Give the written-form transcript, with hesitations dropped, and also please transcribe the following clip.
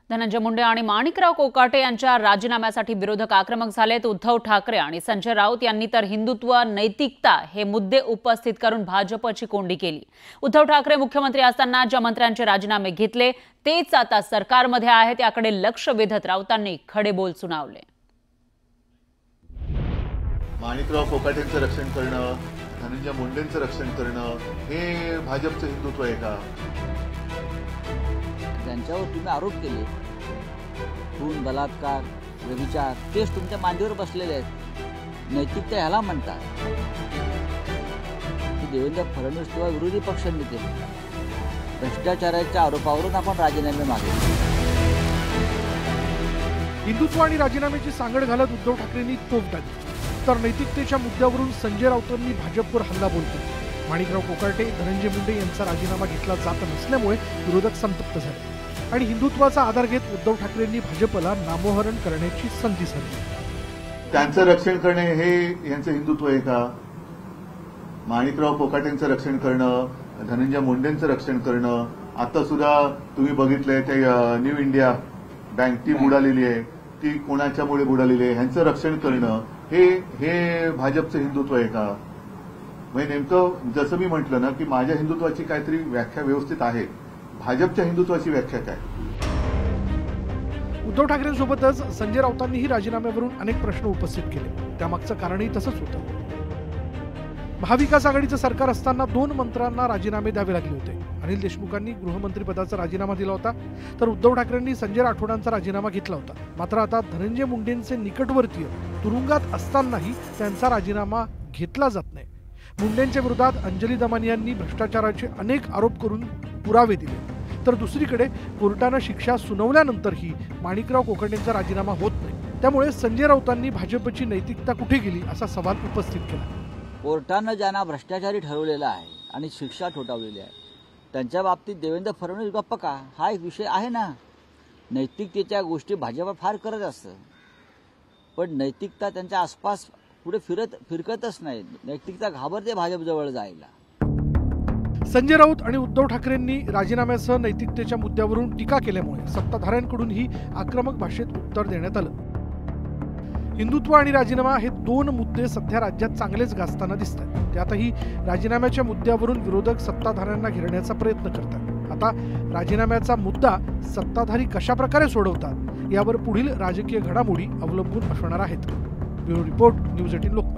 धनंजय मुंडे आणि माणिकराव कोकाटे यांच्या राजीनाम्यासाठी विरोधक आक्रमक झालेत। उद्धव ठाकरे आणि संजय राऊत यांनी तर हिंदुत्व, नैतिकता हे मुद्दे उपस्थित करून भाजपची कोंडी केली। उद्धव ठाकरे मुख्यमंत्री असताना ज्या मंत्र्यांचे राजीनामे घेतले तेच आता सरकारमध्ये आहेत, याकडे लक्ष वेधत राऊतांनी खडे बोल सुनावले। माणिकराव कोकाटेंचं रक्षण करणं, धनंजय मुंडेंचं रक्षण करणं हे भाजपचं हिंदुत्व आहे का? त्यांच्यावर तुम्ही आरोप केले, खून, बलात्कार, व्यभिचार, तेच तुमच्या मांडीवर बसलेले आहेत। नैतिकता ह्याला म्हणतात की देवेंद्र फडणवीस किंवा विरोधी पक्षनेते भ्रष्टाचाराच्या आरोपावरून आपण राजीनामे मागले। हिंदुत्व आणि राजीनाम्याची सांगड घालत उद्धव ठाकरेंनी तोफ डागली, तर नैतिकतेच्या मुद्द्यावरून संजय राऊतांनी भाजपवर हल्ला बोलतो। माणिकराव कोकाटे, धनंजय मुंडे यांचा राजीनामा घेतला जात नसल्यामुळे विरोधक संतप्त झाले आणि हिंदुत्वाचा आधार घेत उद्धव ठाकरेंनी भाजपला नामोहरण करण्याची संधी साधली। त्यांचं रक्षण करणे हे यांचं हिंदुत्व आहे का? माणिकराव कोकाटेंचं रक्षण करणं, धनंजय मुंडेंचं रक्षण करणं, आता सुद्धा तुम्ही बघितलंय ते न्यू इंडिया बँक ती बुडालेली आहे, ती कोणाच्यामुळे बुडालेली आहे, ह्यांचं रक्षण करणं हे भाजपचं हिंदुत्व आहे का? म्हणजे नेमकं जसं मी म्हटलं ना की माझ्या हिंदुत्वाची काहीतरी व्याख्या व्यवस्थित आहे, भाजपच्या हिंदुत्वाची व्याख्या काय? उद्धव ठाकरेंसोबतच संजय राऊतांनीही राजीनाम्यावरून अनेक प्रश्न उपस्थित केले। त्यामागचं कारणही तसंच होतं। महाविकास आघाडीचं सरकार असताना 2 मंत्र्यांना राजीनामे द्यावे लागले होते। अनिल देशमुखांनी गृहमंत्रीपदाचा राजीनामा दिला होता, तर उद्धव ठाकरेंनी संजय राठोडांचा राजीनामा घेतला होता। मात्र आता धनंजय मुंडेंचे निकटवर्तीय तुरुंगात असतानाही त्यांचा राजीनामा घेतला जात नाही। मुंडेंच्या विरोधात अंजली दमानी यांनी भ्रष्टाचाराचे अनेक आरोप करून पुरावे दिले, तर दुसरीकडे कोर्टानं शिक्षा सुनावल्यानंतरही माणिकराव कोकाटेंचा राजीनामा होत नाही। त्यामुळे संजय राऊतांनी भाजपची नैतिकता कुठे गेली असा सवाल उपस्थित केला। कोर्टानं ज्यांना भ्रष्टाचारी ठरवलेला आहे आणि शिक्षा ठोठावलेली आहे त्यांच्या बाबतीत देवेंद्र फडणवीस गप्प का, हा एक विषय आहे ना। नैतिकतेच्या गोष्टी भाजप फार करत असतं, पण नैतिकता त्यांच्या आसपास पुढे फिरकतच नाही। नैतिकता घाबरते भाजपजवळ जायला। संजय राऊत आणि उद्धव ठाकरेंनी राजीनाम्यासह नैतिकतेच्या मुद्द्यावरून टीका केल्यामुळे सत्ताधाऱ्यांकडूनही आक्रमक भाषेत उत्तर देण्यात आलं। हिंदुत्व आणि राजीनामा हे 2 मुद्दे सध्या राज्यात चांगलेच गाजताना दिसतात। त्यातही राजीनाम्याच्या मुद्द्यावरून विरोधक सत्ताधाऱ्यांना घेरण्याचा प्रयत्न करतात। आता राजीनाम्याचा मुद्दा सत्ताधारी कशा प्रकारे सोडवतात यावर पुढील राजकीय घडामोडी अवलंबून असणार आहेत। Bureau report, news 18 Lokmat.